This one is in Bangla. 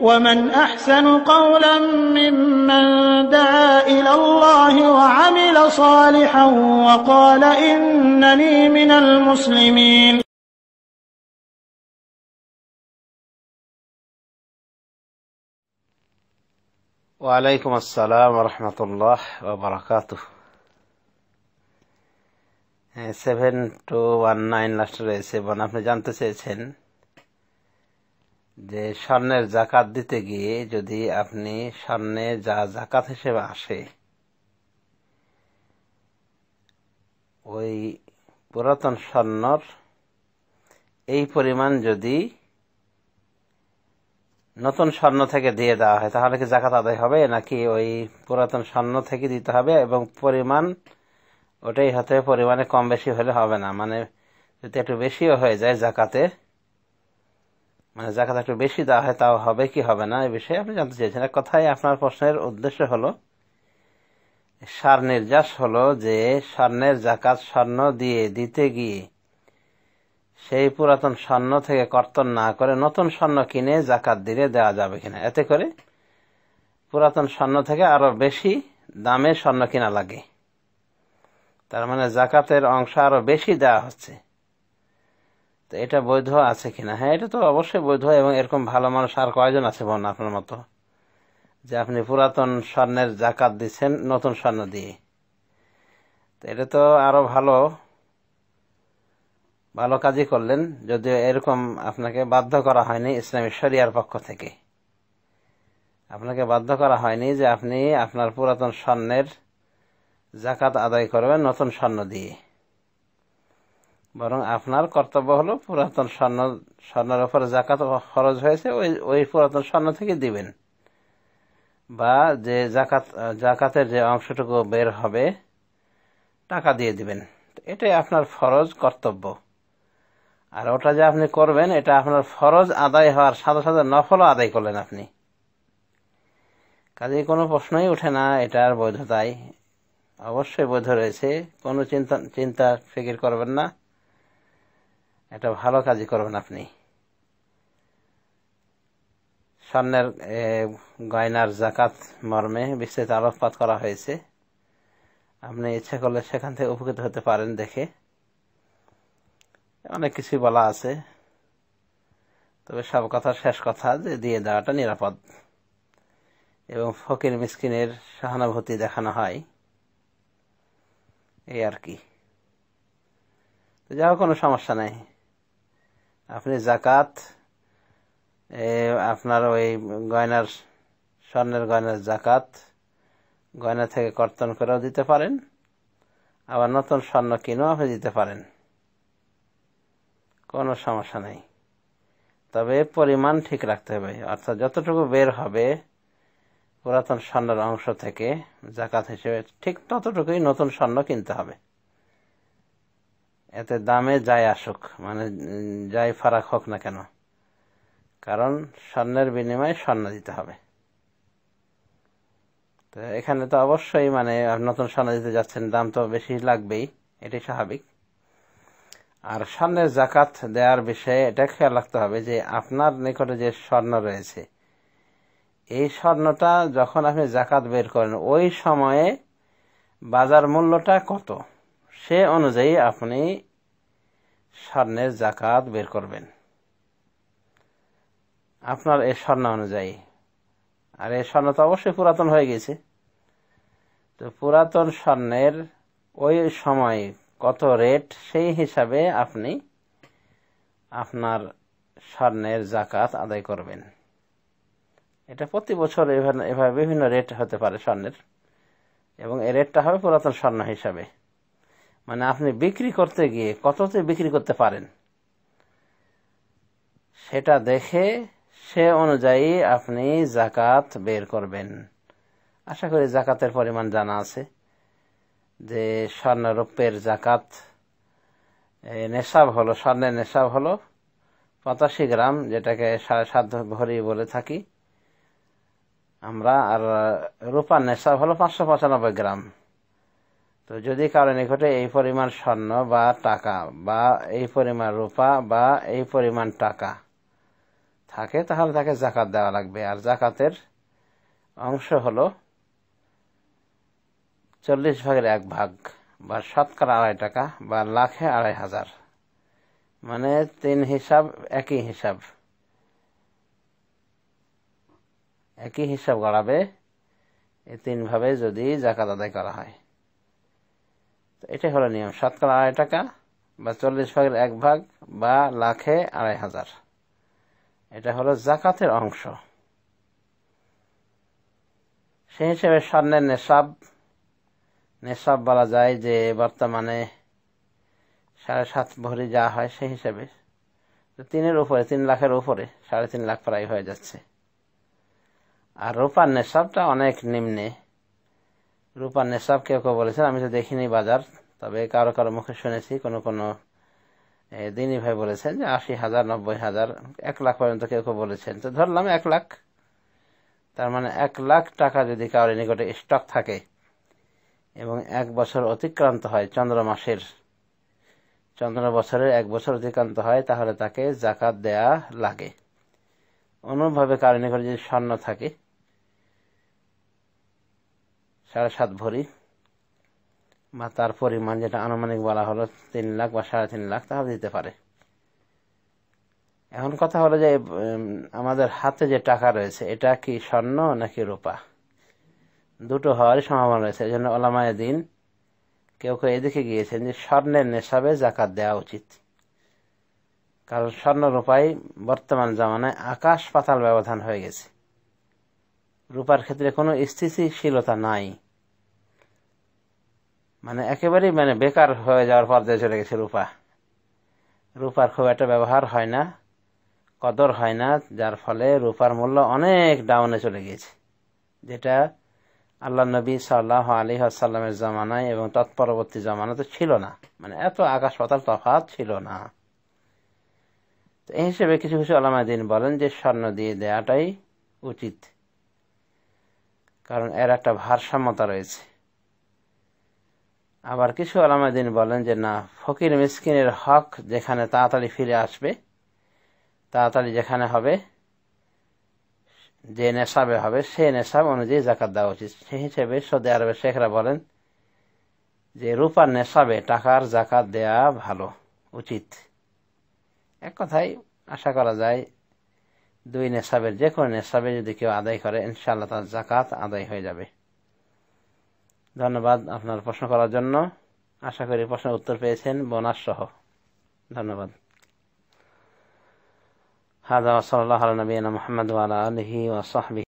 ومن أحسن قولا ممن دعا إلى الله وعمل صالحا وقال إنني من المسلمين. ওয়ালাইকুম আসসালাম রহমতুল্লাহ বারাকাতুহ। 7219 লাস্টে রয়েছে। আপনি জানতে চেয়েছেন যে স্বর্ণের জাকাত দিতে গিয়ে যদি আপনি স্বর্ণে যা জাকাত হিসেবে আসে ওই পুরাতন স্বর্ণর এই পরিমাণ যদি নতুন স্বর্ণ থেকে দিয়ে দেওয়া হয় তাহলে কি জাকাত আদায় হবে, নাকি ওই পুরাতন স্বর্ণ থেকে দিতে হবে এবং পরিমাণ ওটাই হতে পরিমাণে কম বেশি হলে হবে না? মানে যদি একটু বেশিও হয়ে যায় জাকাতে, মানে জাকাত একটু বেশি দেওয়া হয় তাও হবে কি হবে না, এই বিষয়ে আপনি জানতে চেয়েছেন। এক কথায় আপনার প্রশ্নের উদ্দেশ্য হলো সার নির্যাস হলো যে স্বর্ণের জাকাত স্বর্ণ দিয়ে দিতে গিয়ে সেই পুরাতন স্বর্ণ থেকে কর্তন না করে নতুন স্বর্ণ কিনে জাকাত দিলে দেওয়া যাবে কিনা। এতে করে পুরাতন স্বর্ণ থেকে আরো বেশি দামে স্বর্ণ কিনা লাগে, তার মানে জাকাতের অংশ আরো বেশি দেওয়া হচ্ছে। তো এটা বৈধ আছে কিনা? হ্যাঁ, এটা তো অবশ্যই বৈধ। এবং এরকম ভালো মানুষ আর কয়জন আছে বোন আপনার মতো যে আপনি পুরাতন স্বর্ণের জাকাত দিচ্ছেন নতুন স্বর্ণ দিয়ে? তো এটা তো আরো ভালো কাজই করলেন, যদিও এরকম আপনাকে বাধ্য করা হয়নি ইসলামী শরিয়ার পক্ষ থেকে। আপনাকে বাধ্য করা হয়নি যে আপনি আপনার পুরাতন স্বর্ণের জাকাত আদায় করবেন নতুন স্বর্ণ দিয়ে, বরং আপনার কর্তব্য হলো পুরাতন স্বর্ণের উপরে জাকাত খরচ হয়েছে ওই পুরাতন স্বর্ণ থেকে দিবেন, বা যে জাকাতের যে অংশটুকু বের হবে টাকা দিয়ে দিবেন। এটাই আপনার ফরজ কর্তব্য। আর ওটা যে আপনি করবেন এটা আপনার ফরজ আদায় হওয়ার সাথে সাথে নফলও আদায় করলেন আপনি। কাজে কোনো প্রশ্নই ওঠে না এটার বৈধতায়। অবশ্যই বৈধ রয়েছে, কোনো চিন্তা ফিকির করবেন না, এটা ভালো কাজই করবেন আপনি। স্বর্ণের গয়নার জাকাত মর্মে বিস্তৃত আলোকপাত করা হয়েছে। আপনি ইচ্ছা করলে সেখান থেকে উপকৃত হতে পারেন দেখে। অনেক কিছুই বলা আছে, তবে সব কথার শেষ কথা যে দিয়ে দেওয়াটা নিরাপদ এবং ফকির মিসকিনের সহানুভূতি দেখানো হয়, এই আর কি। তো যাও, কোনো সমস্যা নেই। আপনি জাকাত আপনার ওই স্বর্ণের গয়নার জাকাত গয়না থেকে কর্তন করেও দিতে পারেন, আবার নতুন স্বর্ণ কিনেও আপনি দিতে পারেন, কোনো সমস্যা নেই। তবে পরিমাণ ঠিক রাখতে হবে, অর্থাৎ যতটুকু বের হবে পুরাতন স্বর্ণের অংশ থেকে জাকাত হিসেবে ঠিক ততটুকুই নতুন স্বর্ণ কিনতে হবে। এতে দামে যাই আসুক, মানে যাই ফারাক হোক না কেন, কারণ স্বর্ণের বিনিময়ে স্বর্ণ দিতে হবে। তো এখানে তো অবশ্যই মানে নতুন স্বর্ণ দিতে যাচ্ছেন, দাম তো বেশি লাগবেই, এটাই স্বাভাবিক। আর স্বর্ণের জাকাত দেওয়ার বিষয়ে এটা খেয়াল রাখতে হবে যে আপনার নিকটে যে স্বর্ণ রয়েছে এই স্বর্ণটা যখন আপনি জাকাত বের করেন ওই সময়ে বাজার মূল্যটা কত, সে অনুযায়ী আপনি স্বর্ণের জাকাত বের করবেন আপনার এই স্বর্ণ অনুযায়ী। আর এই স্বর্ণ তো অবশ্যই পুরাতন হয়ে গেছে, তো পুরাতন স্বর্ণের ওই সময় কত রেট সেই হিসাবে আপনি আপনার স্বর্ণের জাকাত আদায় করবেন। এটা প্রতি বছর এভাবে বিভিন্ন রেট হতে পারে স্বর্ণের, এবং এই রেটটা হবে পুরাতন স্বর্ণ হিসাবে। মানে আপনি বিক্রি করতে গিয়ে কততে বিক্রি করতে পারেন সেটা দেখে সে অনুযায়ী আপনি জাকাত বের করবেন। আশা করি জাকাতের পরিমাণ জানা আছে, যে স্বর্ণ রৌপ্যের জাকাত নেশাব হলো, স্বর্ণের নেশাব হলো 85 গ্রাম, যেটাকে 7.5 ভরি বলে থাকি আমরা, আর রূপার নেশাব হলো 595 গ্রাম। তো যদি কারো নিকটে এই পরিমাণ স্বর্ণ বা টাকা বা এই পরিমাণ রূপা বা এই পরিমাণ টাকা থাকে তাহলে তাকে যাকাত দেওয়া লাগবে। আর যাকাতের অংশ হলো 1/40 বা 2.5 টাকা বা লাখে 2,500, মানে 3 হিসাব একই হিসাব গড়াবে এই 3 ভাবে যদি যাকাত আদায় করা হয়। তো এটাই হলো নিয়ম, 2.5 টাকা বা 1/40 বা লাখে 2,500, এটা হলো যাকাতের অংশ। সেই হিসেবে স্বর্ণের নেশাব বলা যায় যে বর্তমানে 7.5 ভরি যা হয় সেই হিসেবে 3 লাখের উপরে, 3.5 লাখ প্রায় হয়ে যাচ্ছে। আর রূপার নেশাবটা অনেক নিম্নে। রূপার নেশাব কেউ কেউ বলেছেন, আমি তো দেখিনি বাজার, তবে কারো কারো মুখে শুনেছি, কোনো দিনী ভাই বলেছেন যে 80,000, 90,000, 1 লাখ পর্যন্ত কেউ কেউ বলেছেন। তো ধরলাম 1 লাখ, তার মানে 1 লাখ টাকা যদি কারোর নিকটে স্টক থাকে এবং 1 বছর অতিক্রান্ত হয়, চন্দ্র বছরের 1 বছর অতিক্রান্ত হয়, তাহলে তাকে যাকাত দেয়া লাগে। অনুরূপভাবে কারোর নিকটে যদি স্বর্ণ থাকে 7.5 ভরি বা তার পরিমাণ যেটা আনুমানিক বলা হলো 3 লাখ বা 3.5 লাখ, তাহলে দিতে পারে। এখন কথা হলো যে আমাদের হাতে যে টাকা রয়েছে এটা কি স্বর্ণ নাকি রূপা? দুটো হওয়ারই সম্ভাবনা রয়েছে। এই জন্য উলামায়ে দ্বীন কেউ কেউ এদিকে গিয়েছেন যে স্বর্ণের নেশাবে যাকাত দেওয়া উচিত, কারণ স্বর্ণ রূপায় বর্তমান জামানায় আকাশ পাতাল ব্যবধান হয়ে গেছে। রূপার ক্ষেত্রে কোনো স্থিতিশীলতা নাই, মানে একেবারেই বেকার হয়ে যাওয়ার পর্যায়ে চলে গেছে রূপার খুব একটা ব্যবহার হয় না, কদর হয় না, যার ফলে রূপার মূল্য অনেক ডাউনে চলে গিয়েছে, যেটা আল্লাহ নবী সাল্লাল্লাহু আলাইহি ওয়াসাল্লামের জামানায় এবং তৎপরবর্তী জামানাতে ছিল না, মানে এত আকাশ পাতাল তফাৎ ছিল না। তো এই হিসেবে কিছু কিছু উলামায়ে দ্বীন বলেন যে স্বর্ণ দিয়ে দেওয়াটাই উচিত, কারণ এর একটা ভারসাম্যতা রয়েছে। আবার কিছু উলামায়ে দ্বীন বলেন যে না, ফকির মিসকিনের হক যেখানে তাড়াতাড়ি ফিরে আসবে, তাড়াতাড়ি যেখানে হবে, যে নেশাবে হবে সেই নেশাব অনুযায়ী যাকাত দেওয়া উচিত। সেই হিসেবে সৌদি আরবের শেখরা বলেন যে রূপার নেশাবে টাকার যাকাত দেয়া ভালো, উচিত। এক কথায় আশা করা যায় 2 নেশাবের যে কোনো নেশাবে যদি কেউ আদায় করে ইনশাআল্লাহ তার যাকাত আদায় হয়ে যাবে। ধন্যবাদ আপনার প্রশ্ন করার জন্য। আশা করি প্রশ্নের উত্তর পেয়েছেন বোনাস সহ। ধন্যবাদ। হাযা ওয়া সাল্লাল্লাহু আলা নবিয়িনা মুহাম্মদ ওয়া আলা আলিহি ওয়া সাহবিহি।